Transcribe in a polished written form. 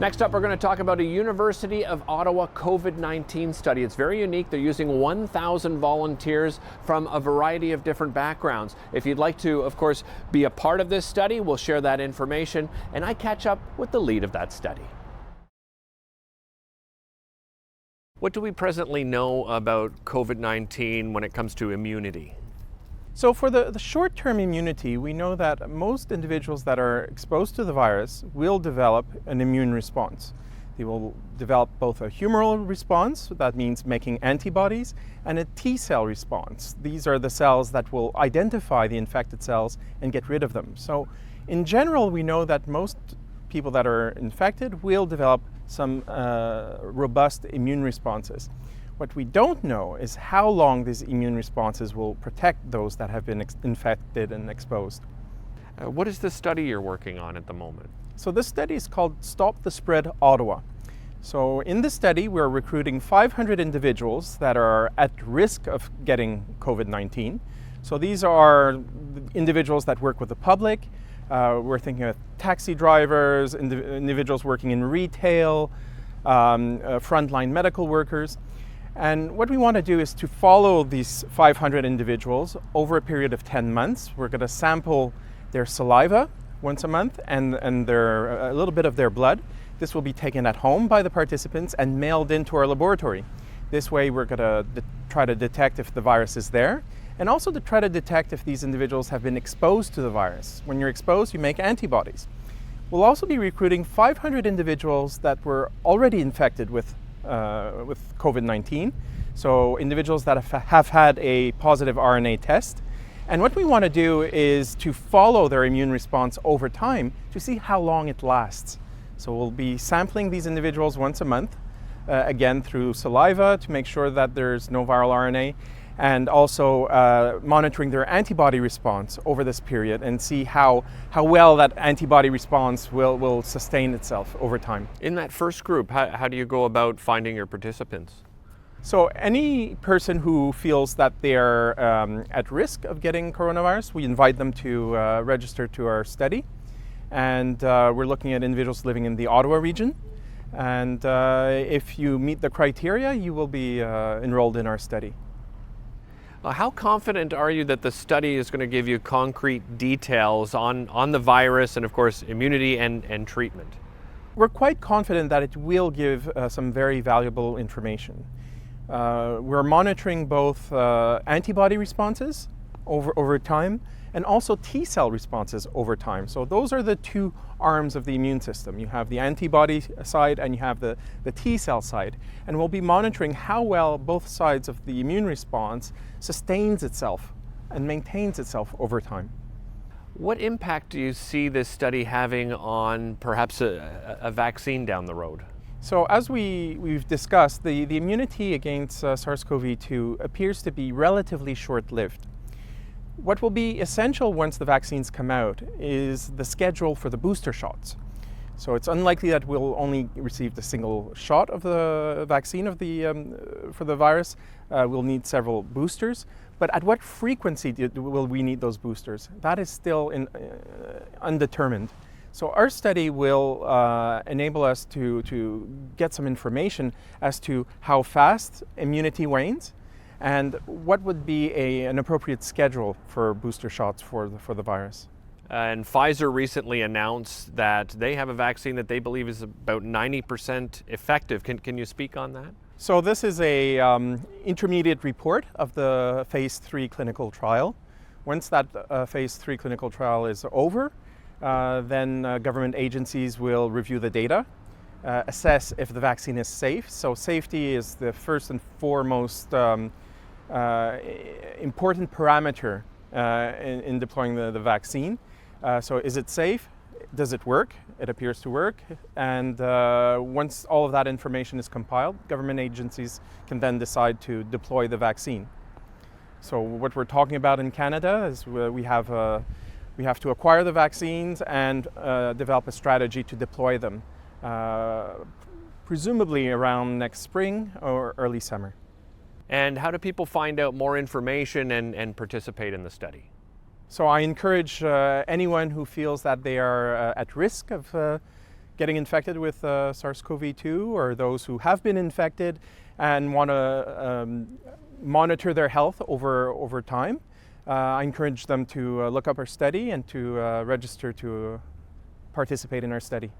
Next up, we're going to talk about a University of Ottawa COVID-19 study. It's very unique. They're using 1,000 volunteers from a variety of different backgrounds. If you'd like to, of course, be a part of this study, we'll share that information, and I catch up with the lead of that study. What do we presently know about COVID-19 when it comes to immunity? So for the short-term immunity, we know that most individuals that are exposed to the virus will develop an immune response. They will develop both a humoral response, that means making antibodies, and a T-cell response. These are the cells that will identify the infected cells and get rid of them. So in general, we know that most people that are infected will develop some robust immune responses. What we don't know is how long these immune responses will protect those that have been infected and exposed. What is the study you're working on at the moment? So this study is called Stop the Spread Ottawa. So in this study, we're recruiting 500 individuals that are at risk of getting COVID-19. So these are individuals that work with the public. We're thinking of taxi drivers, individuals working in retail, frontline medical workers. And what we want to do is to follow these 500 individuals over a period of 10 months. We're going to sample their saliva once a month and a little bit of their blood. This will be taken at home by the participants and mailed into our laboratory. This way we're going to try to detect if the virus is there, and also to try to detect if these individuals have been exposed to the virus. When you're exposed, you make antibodies. We'll also be recruiting 500 individuals that were already infected with COVID-19, so individuals that have had a positive RNA test. And what we want to do is to follow their immune response over time to see how long it lasts. So we'll be sampling these individuals once a month, again through saliva to make sure that there's no viral RNA, and also monitoring their antibody response over this period and see how well that antibody response will sustain itself over time. In that first group, how do you go about finding your participants? So any person who feels that they're at risk of getting coronavirus, we invite them to register to our study. And we're looking at individuals living in the Ottawa region. And if you meet the criteria, you will be enrolled in our study. How confident are you that the study is going to give you concrete details on the virus and, of course, immunity and treatment? We're quite confident that it will give some very valuable information. We're monitoring both antibody responses over time and also T-cell responses over time. So those are the two arms of the immune system. You have the antibody side and you have the T-cell side. And we'll be monitoring how well both sides of the immune response sustains itself and maintains itself over time. What impact do you see this study having on perhaps a vaccine down the road? So as we've discussed, the immunity against SARS-CoV-2 appears to be relatively short-lived. What will be essential once the vaccines come out is the schedule for the booster shots. So it's unlikely that we'll only receive the single shot of the vaccine for the virus. We'll need several boosters. But at what frequency will we need those boosters? That is still undetermined. So our study will enable us to get some information as to how fast immunity wanes and what would be an appropriate schedule for booster shots for the virus. And Pfizer recently announced that they have a vaccine that they believe is about 90% effective. Can you speak on that? So this is a intermediate report of the phase 3 clinical trial. Once that phase 3 clinical trial is over, then government agencies will review the data, assess if the vaccine is safe. So safety is the first and foremost important parameter in deploying the vaccine. So is it safe? Does it work? It appears to work. And once all of that information is compiled, government agencies can then decide to deploy the vaccine. So what we're talking about in Canada is we have to acquire the vaccines and develop a strategy to deploy them, presumably around next spring or early summer. And how do people find out more information and participate in the study? So I encourage anyone who feels that they are at risk of getting infected with SARS-CoV-2 or those who have been infected and want to monitor their health over time, I encourage them to look up our study and to register to participate in our study.